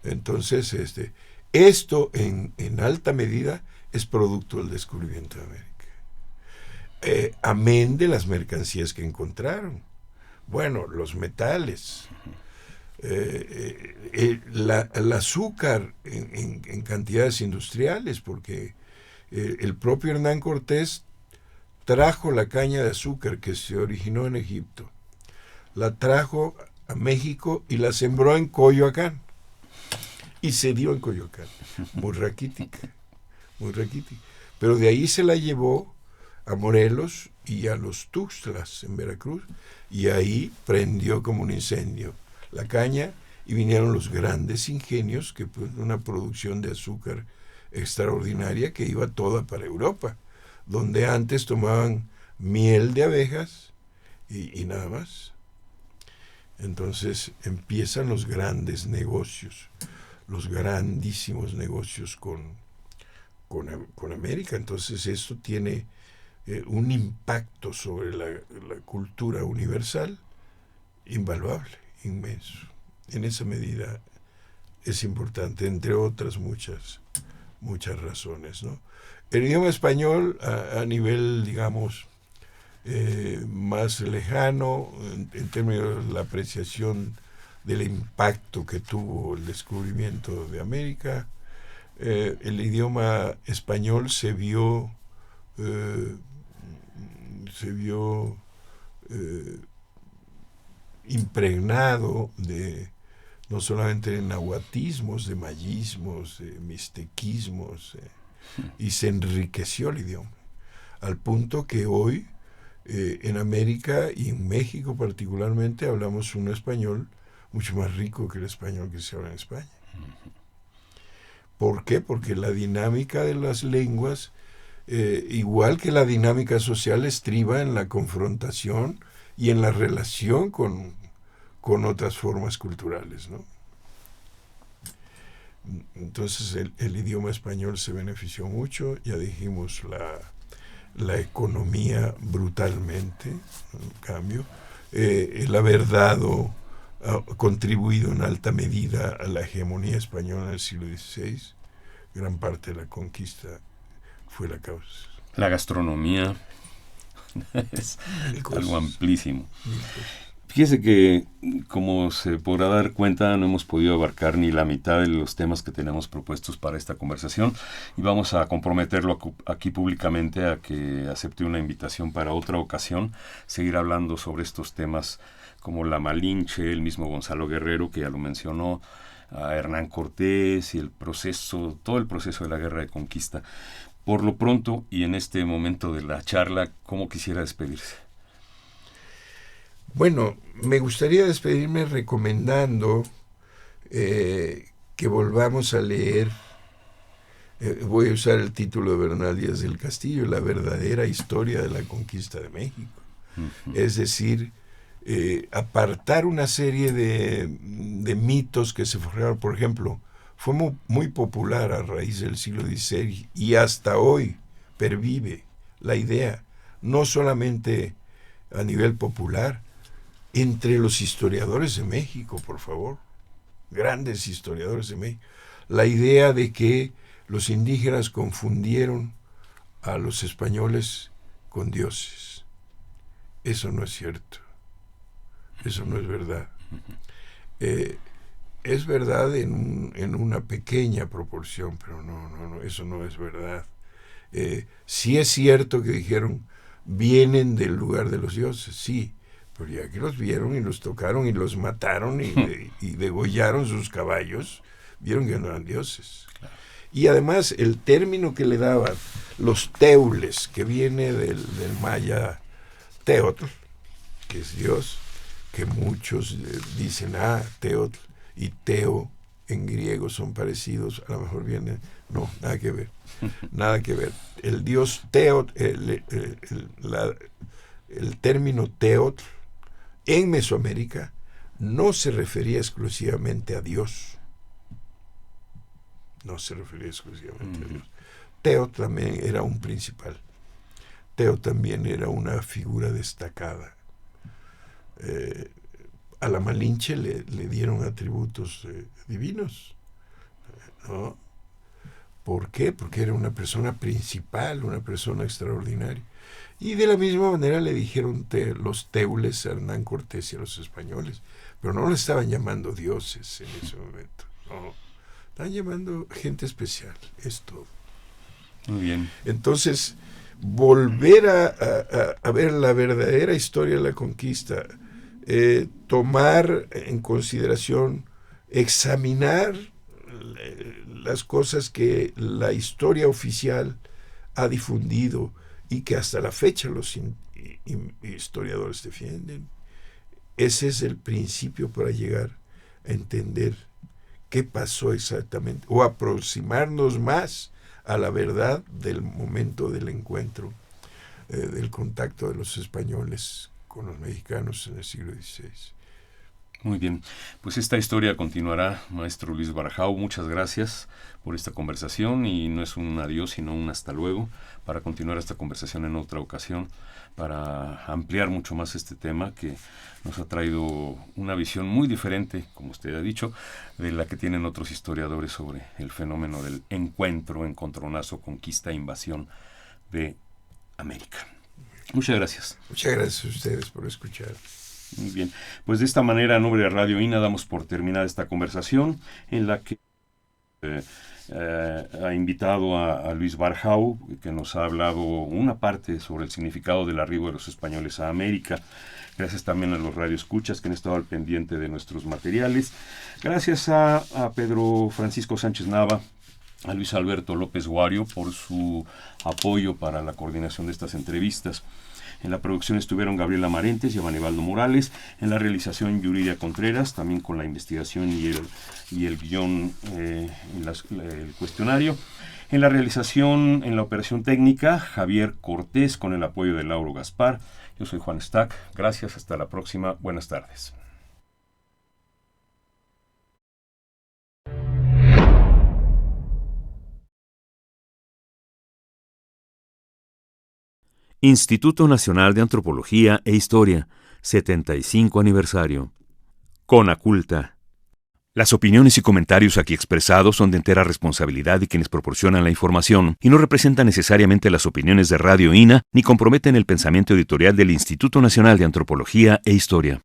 Entonces, esto en alta medida es producto del descubrimiento de América. Amén de las mercancías que encontraron. Bueno, los metales, el azúcar en cantidades industriales, porque el propio Hernán Cortés trajo la caña de azúcar que se originó en Egipto, la trajo a México y la sembró en Coyoacán. Y se dio en Coyoacán. Muy raquítica. Muy raquítica. Pero de ahí se la llevó a Morelos y a los Tuxtlas en Veracruz. Y ahí prendió como un incendio la caña y vinieron los grandes ingenios, que fue una producción de azúcar extraordinaria que iba toda para Europa, donde antes tomaban miel de abejas y nada más. Entonces empiezan los grandes negocios, los grandísimos negocios con América. Entonces esto tiene un impacto sobre la cultura universal invaluable, inmenso. En esa medida es importante, entre otras muchas razones, ¿no? El idioma español a nivel, digamos, más lejano, en términos de la apreciación del impacto que tuvo el descubrimiento de América, el idioma español se vio impregnado de no solamente de nahuatismos, de mayismos, de mistiquismos, y se enriqueció el idioma, al punto que hoy en América y en México particularmente hablamos un español mucho más rico que el español que se habla en España. ¿Por qué? Porque la dinámica de las lenguas, igual que la dinámica social, estriba en la confrontación y en la relación con otras formas culturales, ¿no? Entonces el idioma español se benefició mucho, ya dijimos, la economía brutalmente, en cambio, el haber dado, ha contribuido en alta medida a la hegemonía española en el siglo XVI. Gran parte de la conquista fue la causa. La gastronomía es algo amplísimo. Fíjese que, como se podrá dar cuenta, no hemos podido abarcar ni la mitad de los temas que tenemos propuestos para esta conversación y vamos a comprometerlo aquí públicamente a que acepte una invitación para otra ocasión, seguir hablando sobre estos temas como la Malinche, el mismo Gonzalo Guerrero, que ya lo mencionó, a Hernán Cortés y todo el proceso de la guerra de conquista. Por lo pronto, y en este momento de la charla, ¿cómo quisiera despedirse? Bueno, me gustaría despedirme recomendando que volvamos a leer, voy a usar el título de Bernal Díaz del Castillo, La verdadera historia de la conquista de México. Uh-huh. Es decir, apartar una serie de mitos que se forjaron. Por ejemplo, fue muy popular a raíz del siglo XVI y hasta hoy pervive la idea, no solamente a nivel popular, entre los historiadores de México, por favor, grandes historiadores de México, la idea de que los indígenas confundieron a los españoles con dioses. Eso no es cierto. Eso no es verdad. Es verdad en una pequeña proporción, pero no, eso no es verdad. Sí es cierto que dijeron, vienen del lugar de los dioses, sí, pero ya que los vieron y los tocaron y los mataron y degollaron sus caballos, vieron que no eran dioses. Y además el término que le daban, los teules, que viene del maya Teotl, que es Dios, que muchos dicen, Teotl y Teo en griego son parecidos, a lo mejor viene, no, nada que ver, nada que ver. El dios Teotl, el término Teotl en Mesoamérica no se refería exclusivamente a Dios, no se refería exclusivamente a Dios. Teo también era un principal. Teo también era una figura destacada. A la Malinche le dieron atributos divinos, ¿no? ¿Por qué? Porque era una persona principal, una persona extraordinaria. Y de la misma manera le dijeron los teules a Hernán Cortés y a los españoles, pero no lo estaban llamando dioses en ese momento, no. Estaban llamando gente especial, es todo. Muy bien. Entonces, volver a ver la verdadera historia de la conquista, tomar en consideración, examinar las cosas que la historia oficial ha difundido y que hasta la fecha los historiadores defienden. Ese es el principio para llegar a entender qué pasó exactamente, o aproximarnos más a la verdad del momento del encuentro, del contacto de los españoles con los mexicanos en el siglo XVI. Muy bien, pues esta historia continuará, maestro Luis Barajau. Muchas gracias por esta conversación, y no es un adiós, sino un hasta luego, para continuar esta conversación en otra ocasión, para ampliar mucho más este tema que nos ha traído una visión muy diferente, como usted ha dicho, de la que tienen otros historiadores sobre el fenómeno del encontronazo, conquista, invasión de América. Muchas gracias. Muchas gracias a ustedes por escuchar. Muy bien, pues de esta manera, en nombre de Radio INA, damos por terminada esta conversación en la que ha invitado a Luis Barajau, que nos ha hablado una parte sobre el significado del arribo de los españoles a América. Gracias también a los radioescuchas que han estado al pendiente de nuestros materiales. Gracias a Pedro Francisco Sánchez Nava, a Luis Alberto López Guario por su apoyo para la coordinación de estas entrevistas. En la producción estuvieron Gabriela Marentes y Evanibaldo Morales. En la realización, Yuridia Contreras, también con la investigación y el guión, el cuestionario. En la realización, en la operación técnica, Javier Cortés, con el apoyo de Lauro Gaspar. Yo soy Juan Stack. Gracias, hasta la próxima. Buenas tardes. Instituto Nacional de Antropología e Historia, 75 aniversario. Conaculta. Las opiniones y comentarios aquí expresados son de entera responsabilidad de quienes proporcionan la información y no representan necesariamente las opiniones de Radio INA ni comprometen el pensamiento editorial del Instituto Nacional de Antropología e Historia.